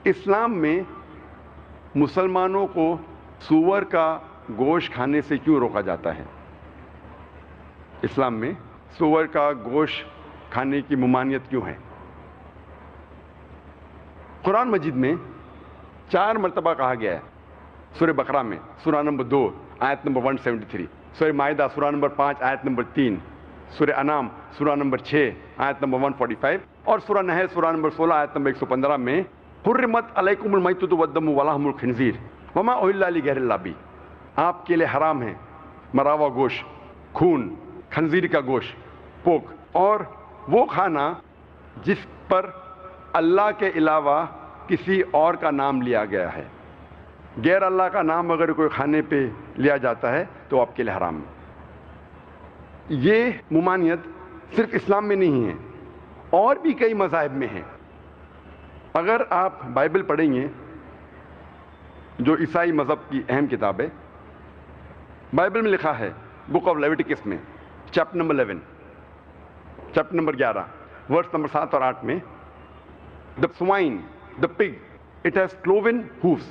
اسلام میں مسلمانوں کو سور کا گوشت کھانے سے کیوں روکا جاتا ہے؟ اسلام میں سور کا گوشت کھانے کی ممانعت کیوں ہے؟ قرآن مجید میں 4 مرتبہ کہا گیا ہے. سورہ بقرہ میں سورہ نمبر 2 آیت نمبر 173، سورہ مائدہ سورہ نمبر 5 آیت نمبر 3، سورہ انعام سورہ نمبر 6 آیت نمبر 145 اور سورہ نحل سورہ نمبر 16 آیت نمبر 115 میں حرمت علیکم المیتۃ والدم ولحم الخنزیر وما اہل لغیر اللہ بہ، آپ کے لیے حرام ہے مرا ہوا گوشت، خون، خنزیر کا گوشت، پوک اور وہ کھانا جس پر اللہ کے علاوہ کسی اور کا نام لیا گیا ہے. غیر اللہ کا نام اگر کوئی کھانے پہ لیا جاتا ہے تو آپ کے لیے حرام ہے. یہ ممانعت صرف اسلام میں نہیں ہے، اور بھی کئی مذاہب میں ہیں. اگر آپ بائبل پڑھیں گے جو عیسائی مذہب کی اہم کتاب ہے، بائبل میں لکھا ہے بک آف لیویٹیکس میں چیپٹر نمبر 11 ورس نمبر 7 اور 8 میں the swine, the pig, it has cloven hoofs,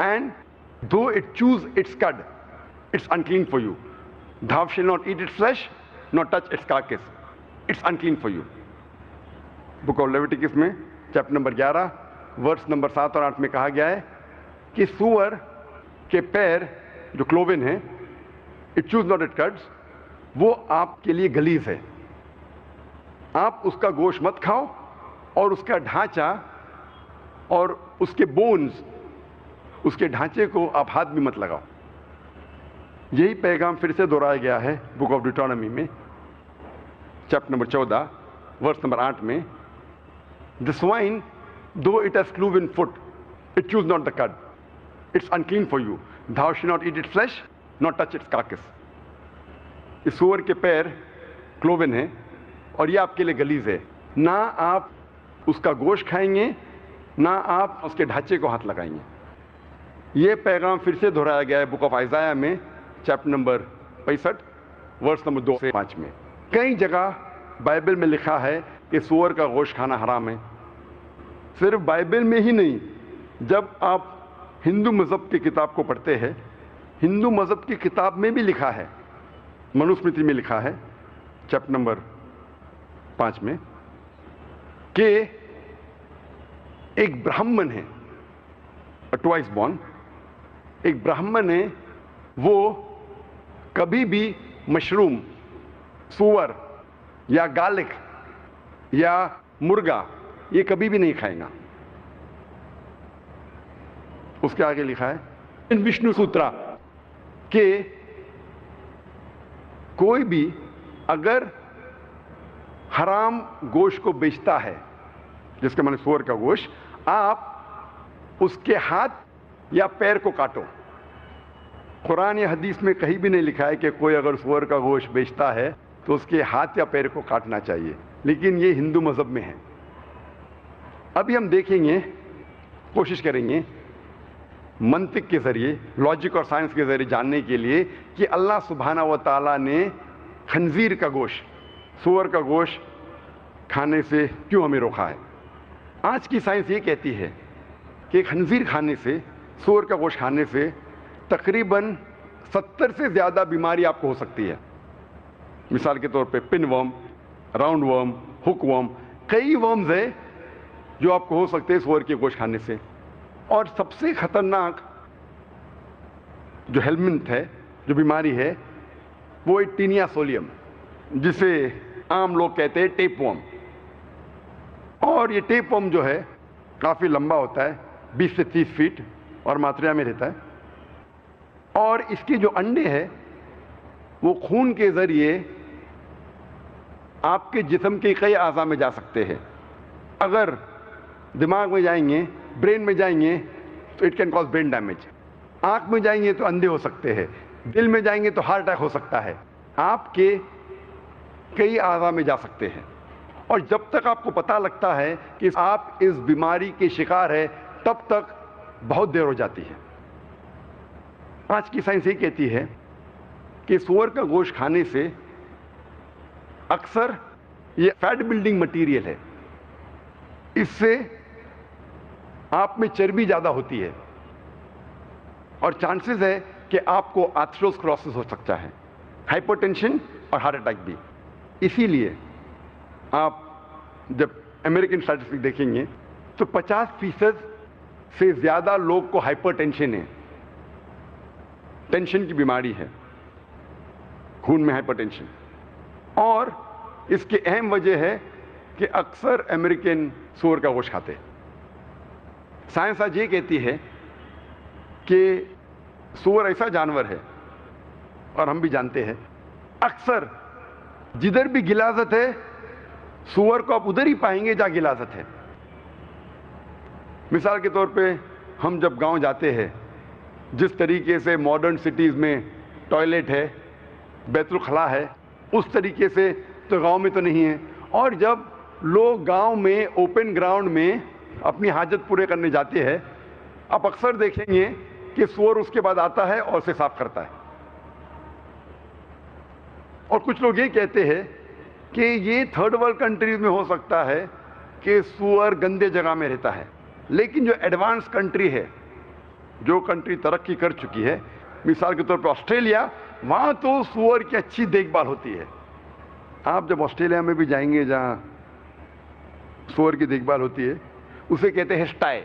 and though it chews its cud, it's unclean for you. Thou shalt not eat its flesh, nor touch its carcass. It's unclean for you. Book of Leviticus میں chapter number 11 verse number 7 اور 8 میں کہا گیا ہے کہ سور کے پیر جو کلوون ہیں، it chews not its cuds، وہ آپ کے لیے گلیز ہے. آپ اس کا گوشت مت کھاؤ، اور اس کا ڈھانچہ اور اس کے بونز، اس کے ڈھانچے کو آپ ہاتھ بھی مت لگاؤ. یہی پیغام پھر سے دہرایا گیا ہے بک آف ڈیوٹرانومی میں چیپٹر نمبر 14 ورس نمبر 8 میں the swine though it has cloven foot it chews not the cud, it's unclean for you. Thou shalt not eat its flesh nor touch its carcass. اس سور کے پیر کلوون ہیں اور یہ آپ کے لیے گلیز ہے. نہ آپ اس کا گوشت کھائیں گے، نہ آپ اس کے ڈھانچے کو ہاتھ لگائیں گے. یہ پیغام پھر سے دہرایا گیا ہے بک آف آئزایہ میں چیپٹر نمبر 65 ورس نمبر 2 سے 5 میں. کئی جگہ بائبل میں لکھا ہے کہ سور کا گوشت کھانا حرام ہے. صرف بائبل میں ہی نہیں، جب آپ ہندو مذہب کی کتاب کو پڑھتے ہیں، ہندو مذہب کی کتاب میں بھی لکھا ہے، منوسمرتی میں لکھا ہے چیپٹر نمبر 5 میں کہ ایک برہمن ہے، ٹوائس بورن، ایک برہمن ہے، وہ کبھی بھی مشروم، سور یا گالک یا مرغا یہ کبھی بھی نہیں کھائے گا. اس کے آگے لکھا ہے وشنو سوترا کہ کوئی بھی اگر حرام گوشت کو بیچتا ہے، جس کے معنی سور کا گوشت، آپ اس کے ہاتھ یا پیر کو کاٹو. قرآن یا حدیث میں کہیں بھی نہیں لکھا ہے کہ کوئی اگر سور کا گوشت بیچتا ہے تو اس کے ہاتھ یا پیر کو کاٹنا چاہیے، لیکن یہ ہندو مذہب میں ہے. ابھی ہم دیکھیں گے، کوشش کریں گے منطق کے ذریعے، لاجک اور سائنس کے ذریعے جاننے کے لیے کہ اللہ سبحانہ و تعالیٰ نے خنزیر کا گوشت، سور کا گوشت کھانے سے کیوں ہمیں روکا ہے. آج کی سائنس یہ کہتی ہے کہ خنزیر کھانے سے، سور کا گوشت کھانے سے تقریباً 70 سے زیادہ بیماری آپ کو ہو سکتی ہے. مثال کے طور پہ پن ورم، راؤنڈ ورم، ہک ورم، کئی ورمز ہیں جو آپ کو ہو سکتے ہیں سور کے گوشت کھانے سے. اور سب سے خطرناک جو ہیلمنٹ ہے، جو بیماری ہے، وہ ٹینیا سولیم، جسے عام لوگ کہتے ہیں ٹیپ ورم. اور یہ ٹیپ ورم جو ہے کافی لمبا ہوتا ہے، 20 سے 30 فیٹ، اور ماتریا میں رہتا ہے. اور اس کے جو انڈے ہیں وہ خون کے ذریعے آپ کے جسم کے کئی اعضاء میں جا سکتے ہیں. اگر دماغ میں جائیں گے، برین میں جائیں گے تو it can cause brain damage. آنکھ میں جائیں گے تو اندھے ہو سکتے ہیں، دل میں جائیں گے تو ہارٹ اٹیک ہو سکتا ہے. آپ کے کئی اعضاء میں جا سکتے ہیں. اور جب تک آپ کو پتہ لگتا ہے کہ آپ اس بیماری کے شکار ہیں، تب تک بہت دیر ہو جاتی ہے. آج کی سائنس یہ کہتی ہے کہ سور کا گوشت کھانے سے اکثر یہ فیٹ بلڈنگ مٹیریل ہے، اس سے آپ میں چربی زیادہ ہوتی ہے اور چانسز ہے کہ آپ کو آتھروسکلروسس ہو سکتا ہے، ہائپر ٹینشن اور ہارٹ اٹیک بھی۔ اسی لیے آپ جب امریکن اسٹیٹسٹک دیکھیں گے تو 50% سے زیادہ لوگ کو ہائپر ٹینشن ہے، ٹینشن کی بیماری ہے، خون میں ہائپر ٹینشن۔ اور اس کی اہم وجہ ہے کہ اکثر امریکن سور کا گوشت کھاتے ہیں۔ سائنس آج یہ کہتی ہے کہ سور ایسا جانور ہے، اور ہم بھی جانتے ہیں، اکثر جدھر بھی غلاظت ہے سور کو آپ ادھر ہی پائیں گے جہاں غلاظت ہے۔ مثال کے طور پہ ہم جب گاؤں جاتے ہیں، جس طریقے سے ماڈرن سٹیز میں ٹوائلٹ ہے، بیت الخلاء ہے، اس طریقے سے تو گاؤں میں تو نہیں ہے۔ اور جب لوگ گاؤں میں اوپن گراؤنڈ میں اپنی حاجت پورے کرنے جاتے ہیں، آپ اکثر دیکھیں گے کہ سور اس کے بعد آتا ہے اور اسے صاف کرتا ہے۔ اور کچھ لوگ یہ کہتے ہیں کہ یہ تھرڈ ورلڈ کنٹریز میں ہو سکتا ہے کہ سور گندے جگہ میں رہتا ہے، لیکن جو ایڈوانس کنٹری ہے، جو کنٹری ترقی کر چکی ہے، مثال کے طور پہ آسٹریلیا، وہاں تو سور کی اچھی دیکھ بھال ہوتی ہے۔ آپ جب آسٹریلیا میں بھی جائیں گے جہاں سور کی دیکھ بھال ہوتی ہے، اسے کہتے ہیں سٹائے،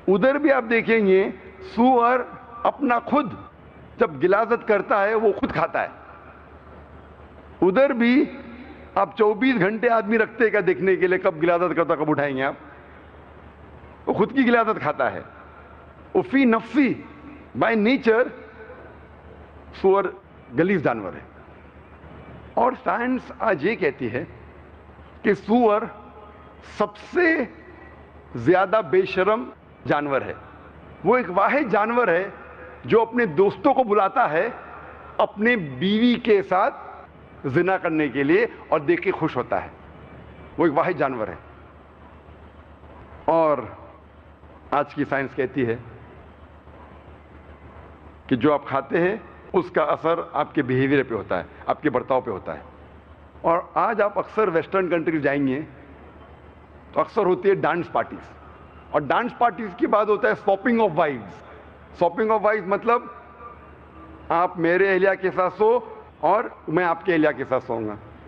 ادھر بھی آپ دیکھیں گے سور اپنا خود جب غلاظت کرتا ہے وہ خود کھاتا ہے۔ ادھر بھی آپ 24 گھنٹے آدمی رکھتے کیا دیکھنے کے لیے کب غلاظت کرتا، کب اٹھائیں گے آپ؟ وہ خود کی غلاظت کھاتا ہے۔ فی نفسی بائی نیچر سور غلیظ جانور ہے۔ اور سائنس آج یہ کہتی ہے کہ سور سب سے زیادہ بے شرم جانور ہے۔ وہ ایک واحد جانور ہے جو اپنے دوستوں کو بلاتا ہے اپنے بیوی کے ساتھ زنا کرنے کے لیے اور دیکھ کے خوش ہوتا ہے۔ وہ ایک واحد جانور ہے۔ اور آج کی سائنس کہتی ہے کہ جو آپ کھاتے ہیں اس کا اثر آپ کے بیہیویئر پہ ہوتا ہے، آپ کے برتاؤ پہ ہوتا ہے۔ اور آج آپ اکثر ویسٹرن کنٹریز جائیں گے تو اکثر ہوتی ہے ڈانس پارٹیز، اور ڈانس پارٹیز کے بعد ہوتا ہے swapping of wives. Swapping of wives مطلب آپ میرے اہلیہ کے ساتھ سو اور میں آپ کے اہلیہ کے ساتھ سوؤں گا۔